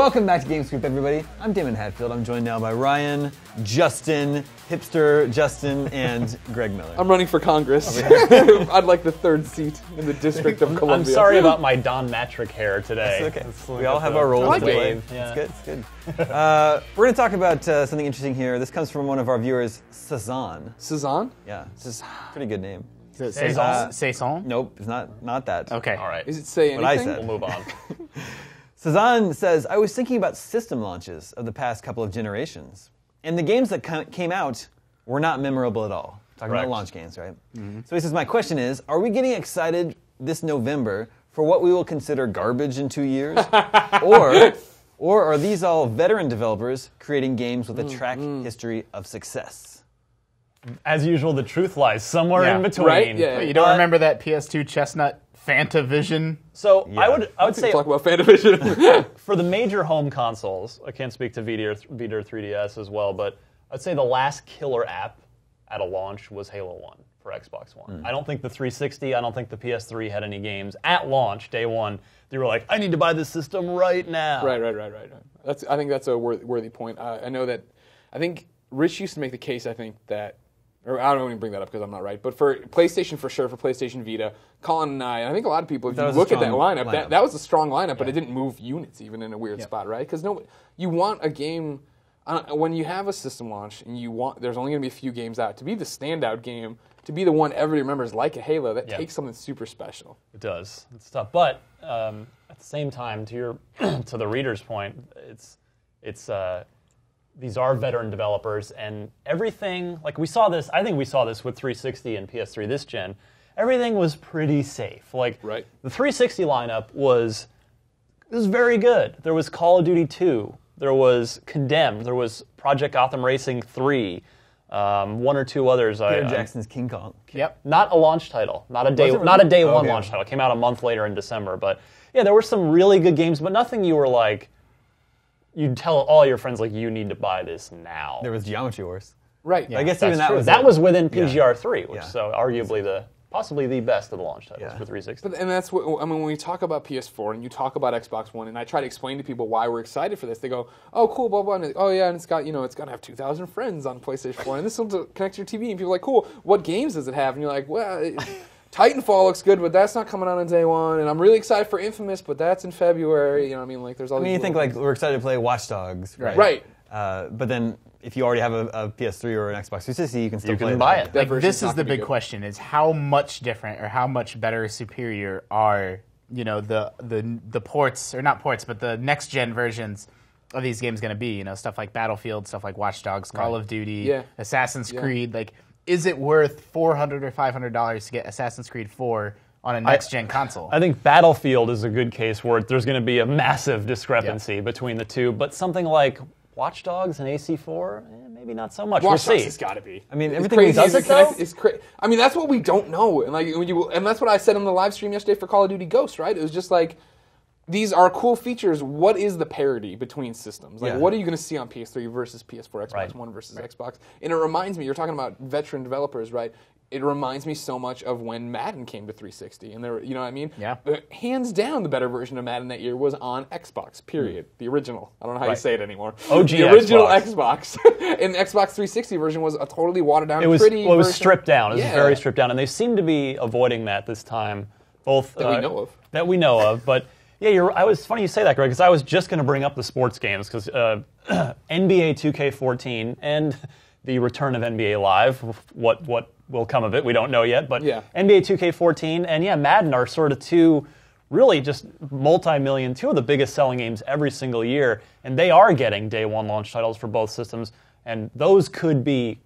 Welcome back to GameScoop, everybody. I'm Damon Hatfield. I'm joined now by Ryan, Justin, Hipster Justin, and Greg Miller. I'm running for Congress. I'd like the third seat in the District of Columbia. I'm sorry about my Don Matrick hair today. That's okay. We all have our roles to play. Yeah. It's good. We're going to talk about something interesting here. This comes from one of our viewers, Cezanne. Cezanne? Yeah, it's a pretty good name. Saison? Nope, it's not that. Okay. All right. Is it say anything? What I said. We'll move on. Cezanne says, I was thinking about system launches of the past couple of generations, and the games that came out were not memorable at all. Talking about launch games, right? Mm-hmm. So he says, my question is, are we getting excited this November for what we will consider garbage in 2 years? or are these all veteran developers creating games with a track history of success? As usual, the truth lies somewhere in between. Right? Yeah. You don't remember that PS2 chestnut Fantavision? So I would say talk about Fantavision. for the major home consoles, I can't speak to Vita or 3DS as well, but I'd say the last killer app at a launch was Halo 1 for Xbox One. I don't think the 360, I don't think the PS3 had any games at launch, day one. They were like, I need to buy this system right now. Right. I think that's a worthy point. I know that, I think Rich used to make the case, I think, that, or I don't even bring that up because I'm not right, but for PlayStation for sure, for PlayStation Vita, Colin and I think a lot of people, if you look at that lineup, that was a strong lineup, but it didn't move units even in a weird spot, right? Because you want a game, when you have a system launch and there's only going to be a few games out, to be the standout game, to be the one everybody remembers like a Halo, that takes something super special. It does. It's tough. But at the same time, to the reader's point, these are veteran developers, and everything, like we saw this, I think we saw this with 360 and PS3 this gen, everything was pretty safe. Like, the 360 lineup was very good. There was Call of Duty 2, there was Condemned, there was Project Gotham Racing 3, one or two others. Peter Jackson's King Kong. Yep. Not a launch title, not a day one launch title. It came out a month later in December, but yeah, there were some really good games, but nothing you were like, you'd tell all your friends, like, you need to buy this now. There was Geometry Wars. Right. Yeah, I guess even that was within PGR3, which so arguably possibly the best of the launch titles for 360. And that's what, I mean, when we talk about PS4 and you talk about Xbox One, and I try to explain to people why we're excited for this, they go, oh, cool, blah, blah, and oh, yeah, and it's got, it's going to have 2,000 friends on PlayStation 4, and this will connect to your TV, and people are like, cool, what games does it have? And you're like, well, Titanfall looks good, but that's not coming out on day one. And I'm really excited for Infamous, but that's in February. You know what I mean? Like, there's all these. You think, like, we're excited to play Watch Dogs, right? Right. But then, if you already have a PS3 or an Xbox 360, you can still play it. buy it. Like, this is the big question: is how much different or how much better or superior are the ports, or not ports, but the next gen versions of these games going to be? Stuff like Battlefield, stuff like Watch Dogs, Call of Duty, Assassin's Creed, like. Is it worth $400 or $500 to get Assassin's Creed 4 on a next-gen console? I think Battlefield is a good case where there's going to be a massive discrepancy between the two, but something like Watch Dogs and AC4, maybe not so much. Watch Dogs has got to be. I mean, everything does it though? I mean, that's what we don't know, and that's what I said on the live stream yesterday for Call of Duty Ghosts, right? It was just like, these are cool features. What is the parity between systems? Like, what are you going to see on PS3 versus PS4, Xbox One versus Xbox? And it reminds me, you're talking about veteran developers, right? It reminds me so much of when Madden came to 360. And you know what I mean? Yeah. Hands down, the better version of Madden that year was on Xbox, period. The original. I don't know how you say it anymore. OG the original Xbox. And the Xbox 360 version was a totally watered down, pretty It was stripped down. It was very stripped down. And they seem to be avoiding that this time. Both that we know of. That we know of, but... Yeah, it's funny you say that, Greg, because I was just going to bring up the sports games, because NBA 2K14 and the return of NBA Live, what will come of it, we don't know yet, but NBA 2K14 and Madden are sort of two really just multi-million, two of the biggest selling games every single year, and they are getting day one launch titles for both systems, and those could be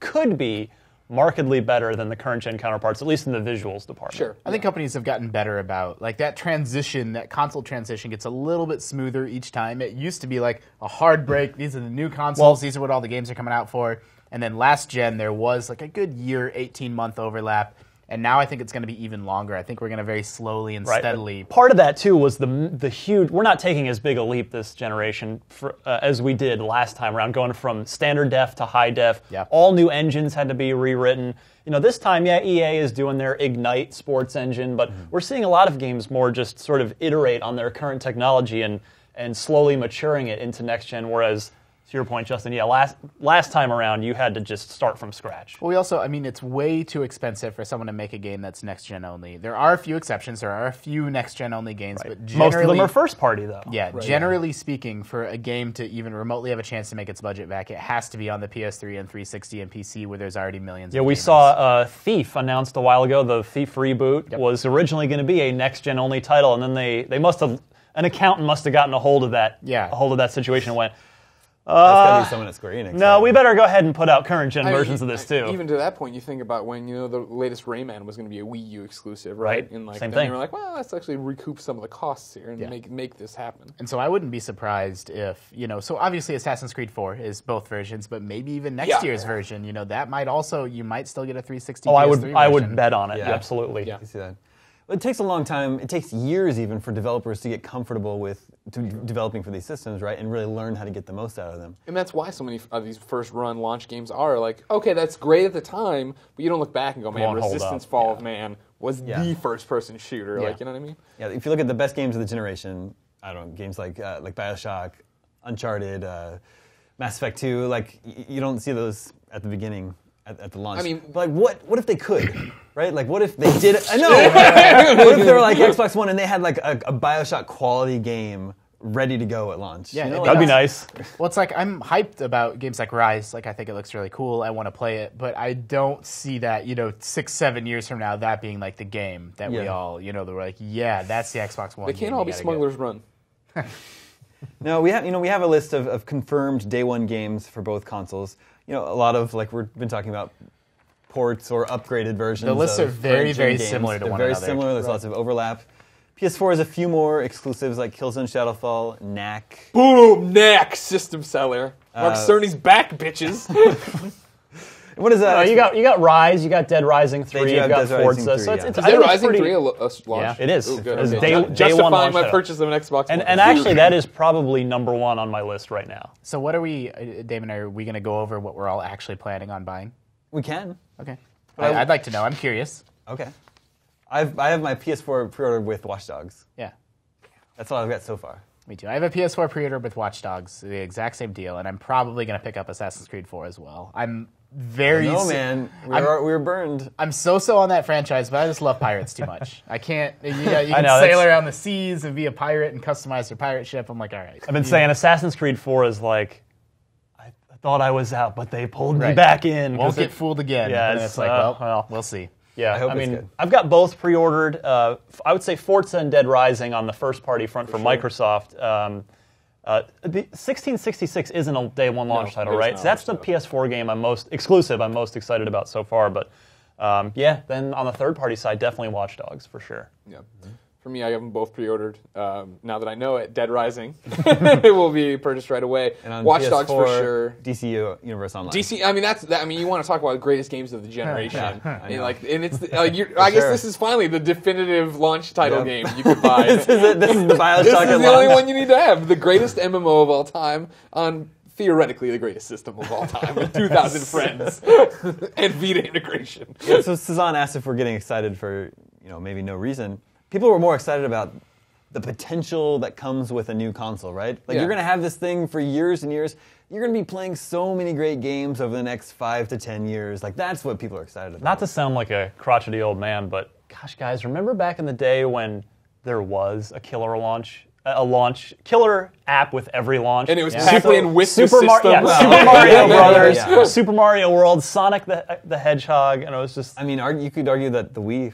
markedly better than the current gen counterparts, at least in the visuals department. Sure. I think companies have gotten better about, like, that transition, that console transition gets a little bit smoother each time. It used to be like a hard break. These are the new consoles. These are what all the games are coming out for. And then last gen, there was like a good year, 18-month overlap. And now I think it's going to be even longer. I think we're going to very slowly and steadily. Part of that, too, was the huge... We're not taking as big a leap this generation as we did last time around, going from standard def to high def. Yeah. All new engines had to be rewritten. This time, EA is doing their Ignite sports engine, but we're seeing a lot of games more just sort of iterate on their current technology and and slowly maturing it into next gen. Whereas, to your point, Justin, yeah, last time around you had to just start from scratch. Well, we also, I mean, it's way too expensive for someone to make a game that's next gen only. There are a few exceptions. There are a few next gen only games, but generally, most of them are first party though. Yeah, generally speaking, for a game to even remotely have a chance to make its budget back, it has to be on the PS3 and 360 and PC, where there's already millions. Yeah, of we gamers. saw Thief announced a while ago. The Thief reboot was originally going to be a next gen only title, and then they must have an accountant must have gotten a hold of that situation and went. That's gotta be someone at Square Enix. No, we better go ahead and put out current gen versions of this too. Even to that point, you think about when the latest Rayman was going to be a Wii U exclusive, right? And Same then thing. you were like, well, let's actually recoup some of the costs here and make this happen. And so I wouldn't be surprised if, so obviously Assassin's Creed 4 is both versions, but maybe even next year's version, that might also, you might still get a 360 PS3 version. I would bet on it, absolutely. Yeah. You see that. It takes a long time. It takes years even for developers to get comfortable with developing for these systems, right, and really learn how to get the most out of them. And that's why so many of these first-run launch games are like, okay, that's great at the time, but you don't look back and go, man, Resistance Fall of Man was the first-person shooter. Like, you know what I mean? Yeah. If you look at the best games of the generation, I don't know, games like BioShock, Uncharted, Mass Effect 2, like you don't see those at the beginning. At the launch. I mean, but like, what if they could, right? Like, what if they did it? I know. What if they were like Xbox One and they had like a BioShock quality game ready to go at launch? Yeah, that'd be nice. Well, it's like I'm hyped about games like Rise. Like, I think it looks really cool. I want to play it, but I don't see that 6-7 years from now that being like the game that we all they're like, yeah, that's the Xbox One. They can't all be Smuggler's Run. No, we have a list of confirmed day one games for both consoles. A lot of like we've been talking about ports or upgraded versions. The lists are very, very similar to one another. Very similar. There's lots of overlap. PS4 has a few more exclusives like Killzone Shadowfall, Knack. Boom! Knack! System seller. Mark Cerny's back, bitches. What is that? You got Rise, you got Dead Rising 3, you got Forza. So it's Is Dead Rising 3 a launch? Yeah, it is. Ooh, good. It's Okay. Justifying my purchase of an Xbox One. And actually, that is probably number one on my list right now. So what are we, Damon, are we going to go over what we're all actually planning on buying? We can. Okay. I'd like to know. I'm curious. Okay. I have my PS4 pre-ordered with Watch Dogs. Yeah. That's all I've got so far. Me too. I have a PS4 pre-order with Watch Dogs, the exact same deal, and I'm probably going to pick up Assassin's Creed 4 as well. I'm very... No, man. We were burned. I'm so on that franchise, but I just love pirates too much. I can't... You can know, sail around the seas and be a pirate and customize your pirate ship. I'm like, all right. I've been saying Assassin's Creed 4 is like... I thought I was out, but they pulled me back in. Won't get fooled again. Yeah, and it's like, well, we'll see. Yeah, I hope I it's mean, good. I've got both pre-ordered. I would say Forza and Dead Rising on the first-party front for Microsoft. The 1666 isn't a day one launch title, right? So that's the PS4 game I'm most excited about so far. But then on the third-party side, definitely Watch Dogs for sure. Yeah. For me, I have them both pre-ordered. Now that I know it, Dead Rising it will be purchased right away. And on Watch PS4, Dogs for sure. DC Universe Online. DC. I mean, you want to talk about the greatest games of the generation, and it's I guess sure. this is finally the definitive launch title game you could buy. This is the BioShock. This is at the only launch. one you need to have. The greatest MMO of all time on theoretically the greatest system of all time with 2,000 friends and Vita integration. Yeah, so Cezanne asked if we're getting excited for maybe no reason. People were more excited about the potential that comes with a new console, right? Like you're going to have this thing for years and years. You're going to be playing so many great games over the next 5 to 10 years. Like that's what people are excited about. Not to sound like a crotchety old man, but gosh, guys, remember back in the day when there was a killer app with every launch? And it was packed in with the system. Super Mario Brothers, Super Mario World, Sonic the Hedgehog, and it was just... I mean, you could argue that the Wii,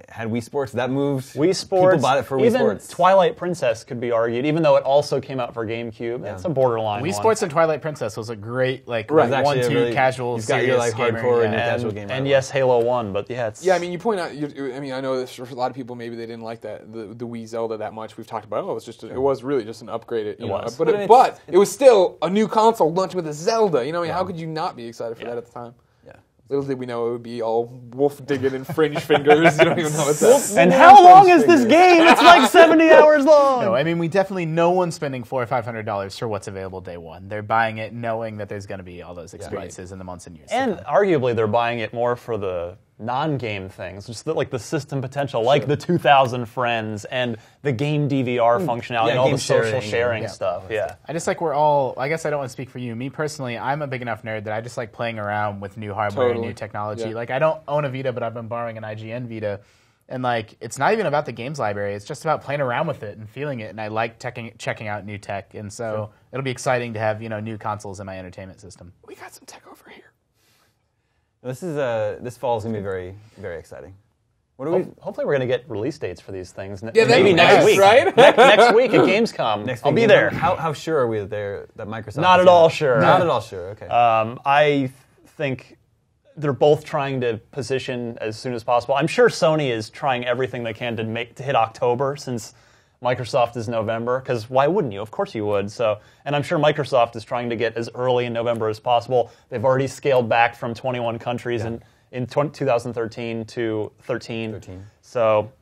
had Wii Sports. That moved. Wii Sports. People bought it for Wii even Sports. Twilight Princess could be argued, even though it also came out for GameCube. That's a borderline Wii one. Sports and Twilight Princess was a great, It's 1-2 really, casual, you've got serious your gamer. hardcore and your and, casual game. and yes, Halo 1, but it's... Yeah, I mean, you point out. I know this for a lot of people. Maybe they didn't like the Wii Zelda that much. We've talked about. It was really just an upgrade. It was. But it was still a new console launched with a Zelda. How could you not be excited for that at the time? Yeah. Little did we know it would be all wolf digging and fringe fingers. You don't even know what's that. And how long is this game? It's like 70 hours long. No, I mean, no one's spending $400 or $500 for what's available day one. They're buying it knowing that there's going to be all those experiences in the months and years. And arguably, they're buying it more for the non-game things, just like the system potential, like the 2,000 friends and the game DVR functionality, and all the social sharing stuff. Yeah, I just like we're all. I guess I don't want to speak for you. Me personally, I'm a big enough nerd that I just like playing around with new hardware and new technology. Like I don't own a Vita, but I've been borrowing an IGN Vita, and like it's not even about the games library. It's just about playing around with it and feeling it. And I like checking out new tech, and so it'll be exciting to have new consoles in my entertainment system. We got some tech over here. This fall is gonna be very, very exciting. What do we? Hopefully, we're gonna get release dates for these things. Maybe next week, right? next week at Gamescom. I'll be there. How sure are we that Microsoft? Not at all sure. Not at all sure. Okay. I think they're both trying to position as soon as possible. I'm sure Sony is trying everything they can to hit October, since Microsoft is November, because why wouldn't you? Of course you would. So, and I'm sure Microsoft is trying to get as early in November as possible. They've already scaled back from 21 countries in 2013 to 13. So,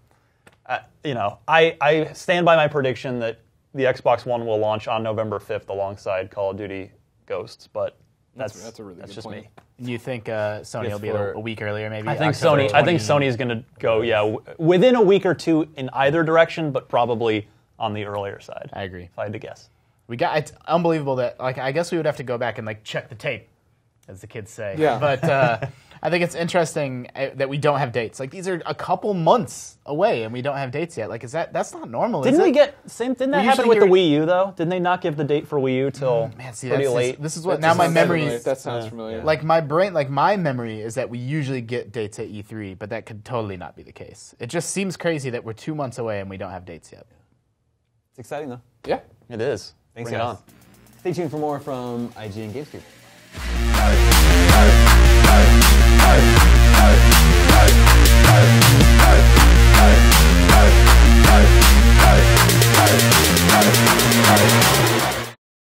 I stand by my prediction that the Xbox One will launch on November 5th alongside Call of Duty Ghosts, but that's a really good just point. me. You think Sony will be a week earlier, maybe? I think Sony is going to go, within a week or two in either direction, but probably on the earlier side. I agree. If I had to guess. It's unbelievable that I guess we would have to go back and check the tape, as the kids say. Yeah. But I think it's interesting that we don't have dates. These are a couple months away and we don't have dates yet. That's not normal. Didn't that happen with the Wii U though? Didn't they not give the date for Wii U till pretty late? This is what now my memory. That sounds familiar. My brain, my memory is that we usually get dates at E3, but that could totally not be the case. It just seems crazy that we're 2 months away and we don't have dates yet. It's exciting though. Yeah, it is. Thanks, Bring guys. it on. Stay tuned for more from IGN GameScoop.